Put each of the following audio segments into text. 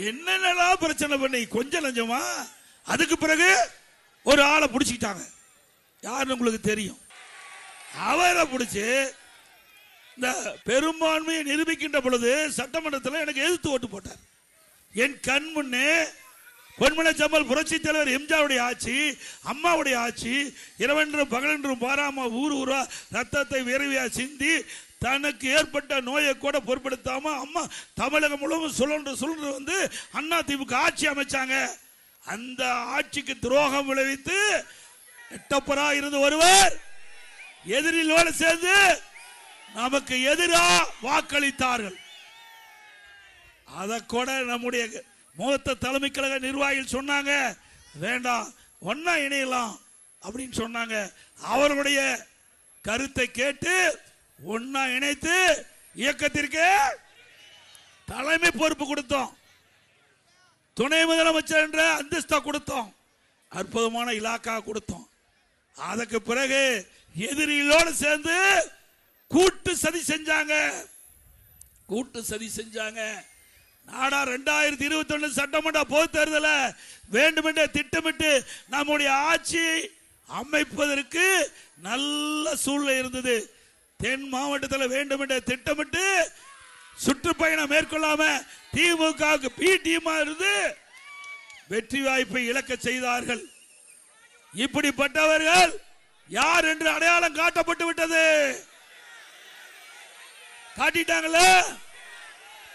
என்னென்னலாம் பிரச்சனை பண்ணி கொஞ்சம் லஞ்சமா. அதுக்கு பிறகு ஒரு ஆளை பிடிச்சிக்கிட்டாங்க. யாருன்னு உங்களுக்கு தெரியும். அவரை பிடிச்சி இந்த பெரும்பான்மையை நிரூபிக்கின்ற பொழுது சட்டமன்றத்தில் எனக்கு எதிர்த்து ஓட்டு போட்டார். என் கண் முன்னே பொன்மலை சம்பல் புரட்சி தலைவர் எம்ஜிஆருடைய ஆட்சி, அம்மாவுடைய ஆட்சி, இரவென்றும் பகலென்றும் பாராம ஊர் ஊரா ரத்தத்தை விரைவியா சிந்தி தனக்கு ஏற்பட்ட நோயை கூட பொருட்படுத்தாம அம்மா தமிழகம் முழுவதும் சுழன்று வந்து அண்ணா திமுக ஆட்சி அமைச்சாங்க. அந்த ஆட்சிக்கு துரோகம் விளைவித்து எட்டப்பரா இருந்து ஒருவர் எதிரிலோடு சேர்ந்து நமக்கு எதிராக வாக்களித்தார்கள். அதை கூட நம்முடைய மூத்த தலைமை கழக நிர்வாகிகள் சொன்னாங்க, வேண்டாம் ஒன்னா இணையலாம் அப்படின்னு சொன்னாங்க. அவர்களுடைய கருத்தை கேட்டு ஒன்னா இணைத்து இயக்கத்திற்கு தலைமை பொறுப்பு கொடுத்தோம். துணை முதலமைச்சர் என்ற அந்தஸ்தா கொடுத்தோம். அற்புதமான இலாக்கா கொடுத்தோம். அதுக்கு பிறகு எதிரிகளோடு சேர்ந்து கூட்டு சதி செஞ்சாங்க. நாடா 2021 சட்டமன்ற பொதுத் தேர்தல வேண்டுமென்றே திட்டமிட்டு நம்முடைய ஆட்சி அமைப்பதற்கு நல்ல சூழ்நிலை இருந்தது. தென் மாவட்டத்தில் வேண்டுமென்றே திட்டமிட்டு சுற்றுப்பயணம் மேற்கொள்ளாம திமுக பி டீமா இருந்து வெற்றி வாய்ப்பை இழக்க செய்தார்கள். இப்படிப்பட்டவர்கள் யார் என்று அடையாளம் காட்டப்பட்டு விட்டது. காட்டிட்டாங்கல்ல.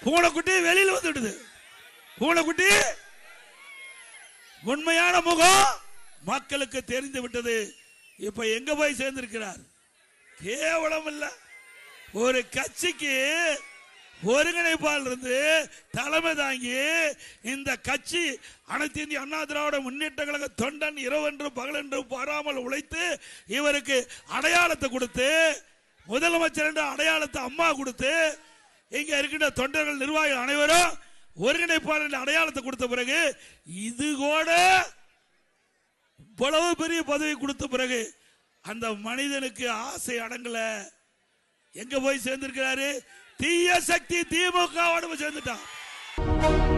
பூனைக்குட்டி வெளியில் வந்துடுது. பூனைக்குட்டி உண்மையான முகம் மக்களுக்கு தெரிந்து விட்டது. இப்ப எங்க போய் சேர்ந்திருக்கிறார்? கேவலம் இல்ல. ஒரு கட்சிக்கு ஒருங்கிணைப்பாளர் இருந்து தலைமை தாங்கி இந்த கட்சி அனைத்து இந்திய அண்ணா திராவிட முன்னேற்ற கழக தொண்டன் இரவென்றும் பகலென்றும் பாராமல் உழைத்து இவருக்கு அடையாளத்தை கொடுத்து முதலமைச்சர் என்ற அடையாளத்தை அம்மா கொடுத்து இங்க இருக்கின்ற தொண்டர்கள் நிர்வாகிகள் அனைவரும் ஒருங்கிணைப்பாளர் அடையாளத்தை கொடுத்த பிறகு இது கூட இவ்வளவு பெரிய பதவி கொடுத்த பிறகு அந்த மனிதனுக்கு ஆசை அடங்கல. எங்க போய் சேர்ந்திருக்கிறாரு? தீய சக்தி திமுக சேர்ந்துட்டான்.